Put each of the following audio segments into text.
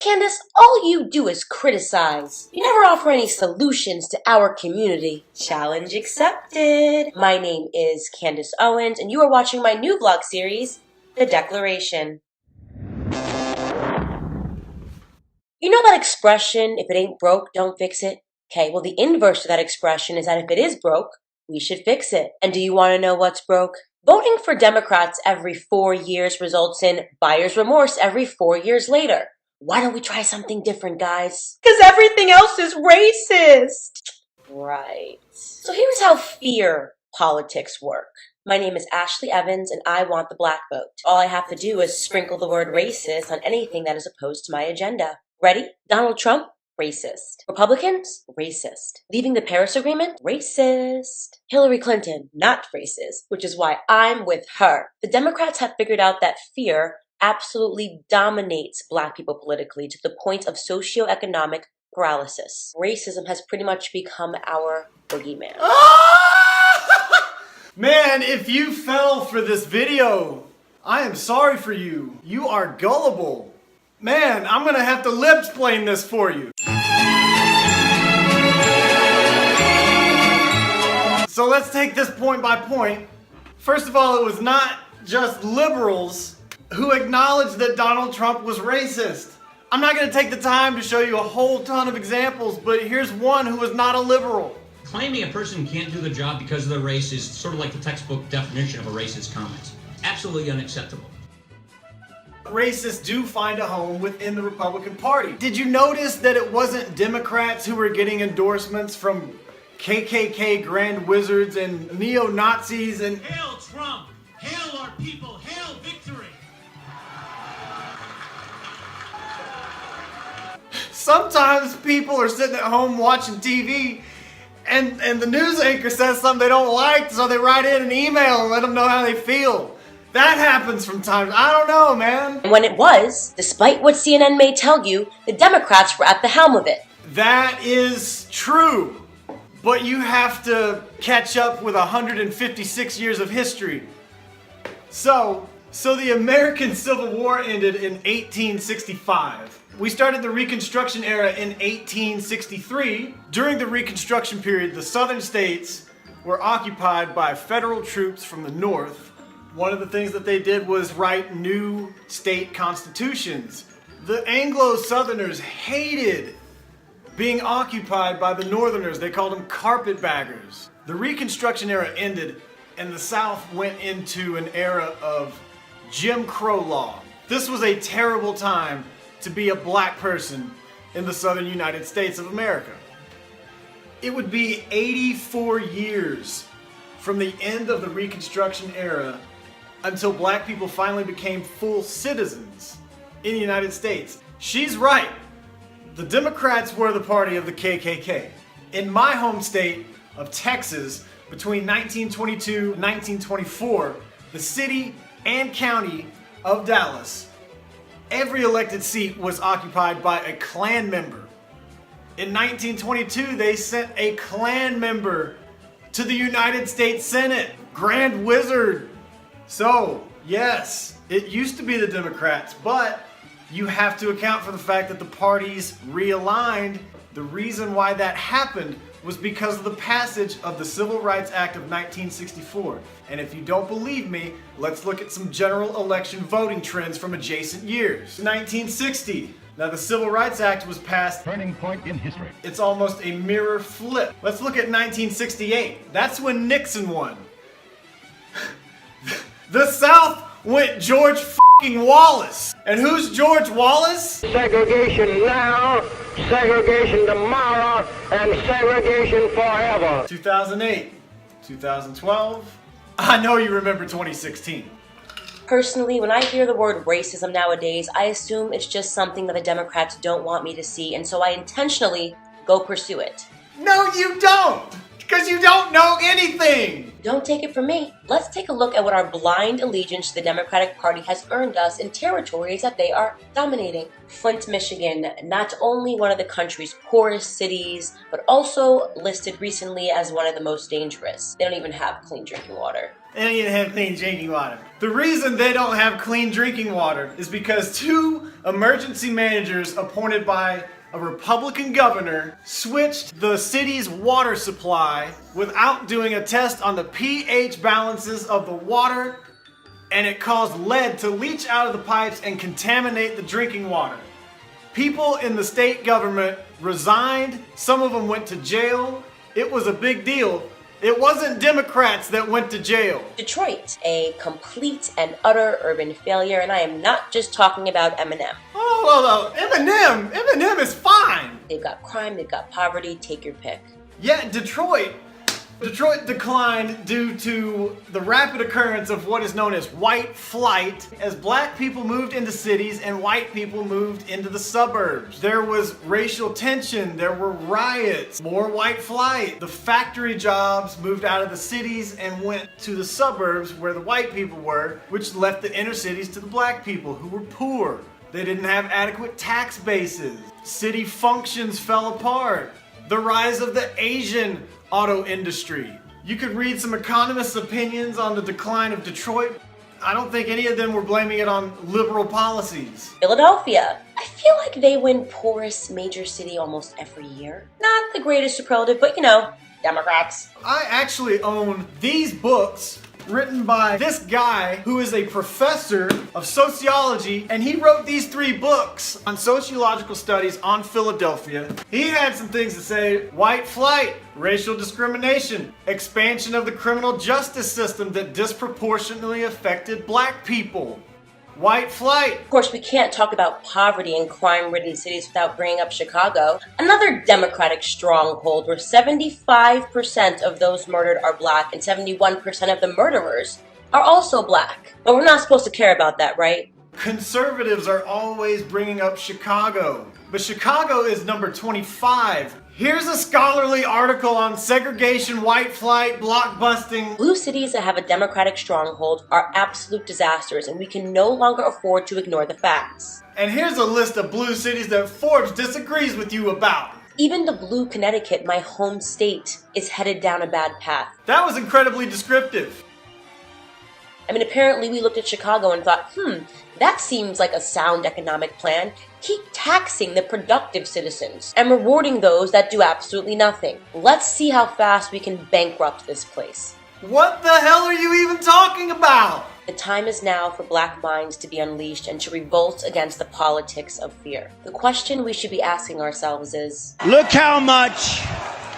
Candace, all you do is criticize. You never offer any solutions to our community. Challenge accepted. My name is Candace Owens, and you are watching my new vlog series, The Declaration. You know that expression, if it ain't broke, don't fix it? Okay, well the inverse to that expression is that if it is broke, we should fix it. And do you want to know what's broke? Voting for Democrats every 4 years results in buyer's remorse every 4 years later. Why don't we try something different, guys? Because everything else is racist. Right. So here's how fear politics work. My name is Ashley Evans, and I want the black vote. All I have to do is sprinkle the word racist on anything that is opposed to my agenda. Ready? Donald Trump? Racist. Republicans? Racist. Leaving the Paris Agreement? Racist. Hillary Clinton? Not racist, which is why I'm with her. The Democrats have figured out that fear absolutely dominates black people politically to the point of socioeconomic paralysis. Racism has pretty much become our boogeyman. Man, if you fell for this video, I am sorry for you. You are gullible. Man, I'm gonna have to lip-splain this for you. So let's take this point by point. First of all, it was not just liberals who acknowledged that Donald Trump was racist. I'm not gonna take the time to show you a whole ton of examples, but here's one who was not a liberal. Claiming a person can't do the job because of their race is sort of like the textbook definition of a racist comment. Absolutely unacceptable. Racists do find a home within the Republican Party. Did you notice that it wasn't Democrats who were getting endorsements from KKK grand wizards and neo-Nazis and... Hail Trump! Hail our people! Hail victory! Sometimes people are sitting at home watching TV and the news anchor says something they don't like, so they write in an email and let them know how they feel. That happens from time to... I don't know, man. And when it was, despite what CNN may tell you, the Democrats were at the helm of it. That is true. But you have to catch up with 156 years of history. So the American Civil War ended in 1865. We started the Reconstruction era in 1863. During the Reconstruction period, the southern states were occupied by federal troops from the north. One of the things that they did was write new state constitutions. The Anglo-Southerners hated being occupied by the Northerners. They called them carpetbaggers. The Reconstruction era ended and the South went into an era of Jim Crow law. This was a terrible time to be a black person in the Southern United States of America. It would be 84 years from the end of the Reconstruction era until black people finally became full citizens in the United States. She's right. The Democrats were the party of the KKK. In my home state of Texas, between 1922 and 1924, the city and county of Dallas, every elected seat was occupied by a Klan member. In 1922, they sent a Klan member to the United States Senate, Grand Wizard. So, yes, it used to be the Democrats, but you have to account for the fact that the parties realigned. The reason why that happened was because of the passage of the Civil Rights Act of 1964. And if you don't believe me, let's look at some general election voting trends from adjacent years. 1960. Now the Civil Rights Act was passed. Turning point in history. It's almost a mirror flip. Let's look at 1968. That's when Nixon won. The South went George f***ing Wallace. And who's George Wallace? Segregation now, segregation tomorrow, and segregation forever. 2008, 2012. I know you remember 2016. Personally, when I hear the word racism nowadays, I assume it's just something that the Democrats don't want me to see, and so I intentionally go pursue it. No, you don't! Because you don't know anything! Don't take it from me. Let's take a look at what our blind allegiance to the Democratic Party has earned us in territories that they are dominating. Flint, Michigan, not only one of the country's poorest cities, but also listed recently as one of the most dangerous. They don't even have clean drinking water. They don't even have clean drinking water. The reason they don't have clean drinking water is because 2 emergency managers appointed by a Republican governor switched the city's water supply without doing a test on the pH balances of the water, and it caused lead to leach out of the pipes and contaminate the drinking water. People in the state government resigned, some of them went to jail. It was a big deal. It wasn't Democrats that went to jail. Detroit, a complete and utter urban failure, and I am not just talking about Eminem. Oh, Eminem is fine. They've got crime, they've got poverty, take your pick. Yeah, Detroit declined due to the rapid occurrence of what is known as white flight, as black people moved into cities and white people moved into the suburbs. There was racial tension, there were riots, more white flight. The factory jobs moved out of the cities and went to the suburbs where the white people were, which left the inner cities to the black people who were poor. They didn't have adequate tax bases. City functions fell apart. The rise of the Asian auto industry. You could read some economists' opinions on the decline of Detroit. I don't think any of them were blaming it on liberal policies. Philadelphia. I feel like they win poorest major city almost every year. Not the greatest superlative, but Democrats. I actually own these books written by this guy who is a professor of sociology, and he wrote these 3 books on sociological studies on Philadelphia. He had some things to say: white flight, racial discrimination, expansion of the criminal justice system that disproportionately affected black people. White flight. Of course, we can't talk about poverty and crime-ridden cities without bringing up Chicago, another Democratic stronghold where 75% of those murdered are black and 71% of the murderers are also black. But we're not supposed to care about that, right? Conservatives are always bringing up Chicago, but Chicago is number 25. Here's a scholarly article on segregation, white flight, block busting. Blue cities that have a Democratic stronghold are absolute disasters, and we can no longer afford to ignore the facts. And here's a list of blue cities that Forbes disagrees with you about. Even the blue Connecticut, my home state, is headed down a bad path. That was incredibly descriptive. I mean, apparently we looked at Chicago and thought, that seems like a sound economic plan. Keep taxing the productive citizens and rewarding those that do absolutely nothing. Let's see how fast we can bankrupt this place. What the hell are you even talking about? The time is now for black minds to be unleashed and to revolt against the politics of fear. The question we should be asking ourselves is, look how much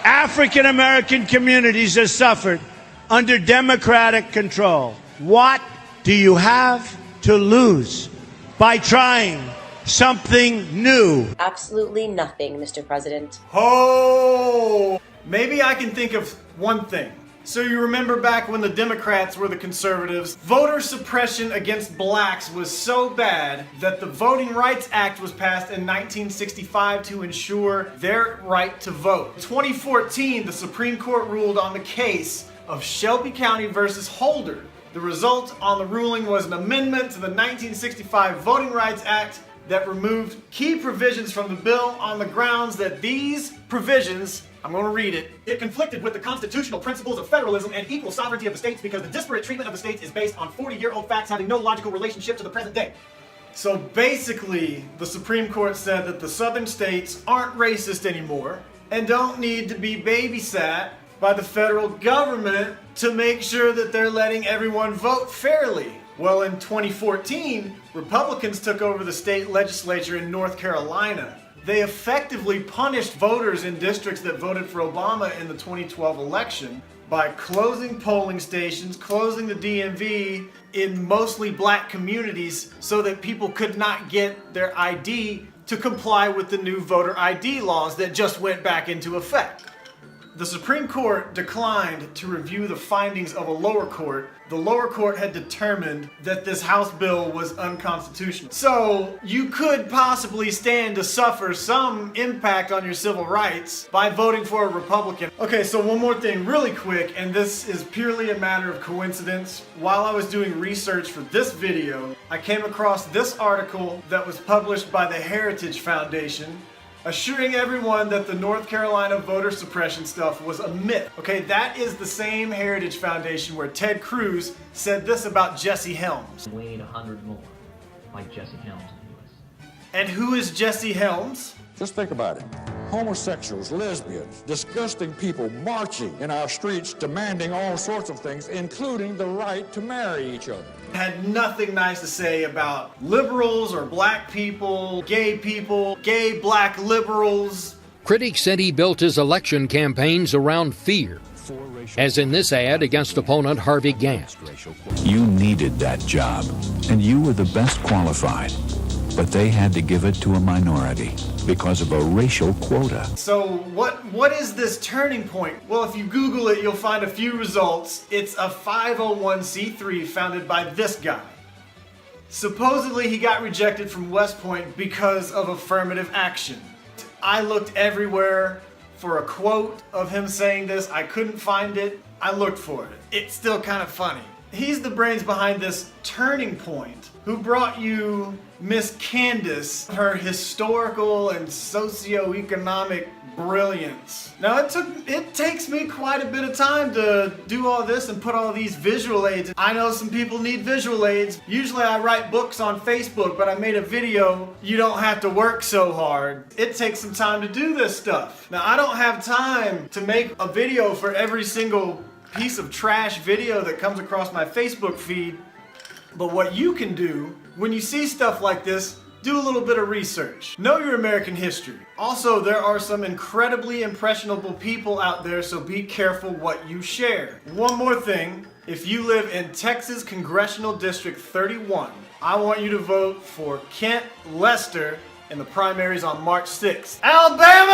African American communities have suffered under Democratic control. What do you have to lose by trying something new? Absolutely nothing, Mr. President. Oh, maybe I can think of one thing. So you remember back when the Democrats were the conservatives, voter suppression against blacks was so bad that the Voting Rights Act was passed in 1965 to ensure their right to vote. In 2014, the Supreme Court ruled on the case of Shelby County versus Holder. The result on the ruling was an amendment to the 1965 Voting Rights Act that removed key provisions from the bill on the grounds that these provisions, I'm going to read it, it conflicted with the constitutional principles of federalism and equal sovereignty of the states because the disparate treatment of the states is based on 40-year-old facts having no logical relationship to the present day. So basically, the Supreme Court said that the southern states aren't racist anymore and don't need to be babysat by the federal government to make sure that they're letting everyone vote fairly. Well, in 2014, Republicans took over the state legislature in North Carolina. They effectively punished voters in districts that voted for Obama in the 2012 election by closing polling stations, closing the DMV in mostly black communities so that people could not get their ID to comply with the new voter ID laws that just went back into effect. The Supreme Court declined to review the findings of a lower court. The lower court had determined that this House bill was unconstitutional. So you could possibly stand to suffer some impact on your civil rights by voting for a Republican. Okay, so one more thing really quick, and this is purely a matter of coincidence. While I was doing research for this video, I came across this article that was published by the Heritage Foundation. assuring everyone that the North Carolina voter suppression stuff was a myth. Okay, that is the same Heritage Foundation where Ted Cruz said this about Jesse Helms. We need 100 more, like Jesse Helms in the U.S. And who is Jesse Helms? Just think about it. Homosexuals, lesbians, disgusting people marching in our streets demanding all sorts of things, including the right to marry each other. Had nothing nice to say about liberals or black people, gay black liberals. Critics said he built his election campaigns around fear, as in this ad against opponent Harvey Gantt. You needed that job, and you were the best qualified. But they had to give it to a minority because of a racial quota. So what is this turning point? Well, if you Google it, you'll find a few results. It's a 501c3 founded by this guy. Supposedly he got rejected from West Point because of affirmative action. I looked everywhere for a quote of him saying this. I couldn't find it. I looked for it. It's still kind of funny. He's the brains behind this turning point who brought you Miss Candace, her historical and socioeconomic brilliance. Now it takes me quite a bit of time to do all this and put all these visual aids. I know some people need visual aids. Usually I write books on Facebook, but I made a video. You don't have to work so hard. It takes some time to do this stuff. Now I don't have time to make a video for every single piece of trash video that comes across my Facebook feed. But what you can do when you see stuff like this, do a little bit of research. Know your American history. Also, there are some incredibly impressionable people out there, so be careful what you share. One more thing, if you live in Texas Congressional District 31, I want you to vote for Kent Lester in the primaries on March 6th. Alabama!